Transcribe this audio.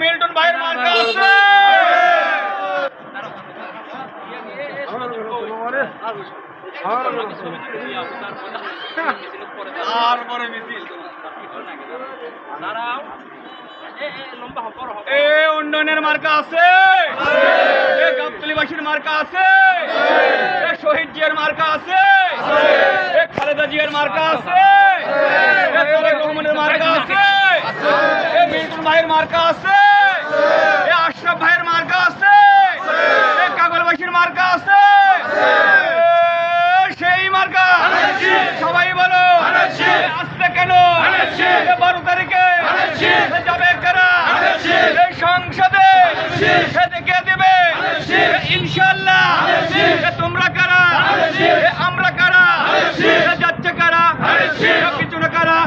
Milton ভাইয়ের মার্কা আছে। তারপরে মিছিল উন্নয়নের মার্কা আছে, গাবতলীবাসীর মার্কা আছে, শহীদ জিয়ার মার্কা আছে, খালেদা জিয়ার মার্কা আছে, তারেক রহমানের মার্কা আছে, মিল্টন ভাইয়ের মার্কা আছে, আশরাফ ভাইয়ের মার্কা আছে, কাগলবাসীর মার্কা আছে। সেই মার্কা সবাই বলো আসতে কেন 12 তারিখে যাবে কারা এই সংসদে দেখে দেবে ইনশাল্লাহ। তোমরা কারা আমরা কারা যাচ্ছে কারা কিছু না কারা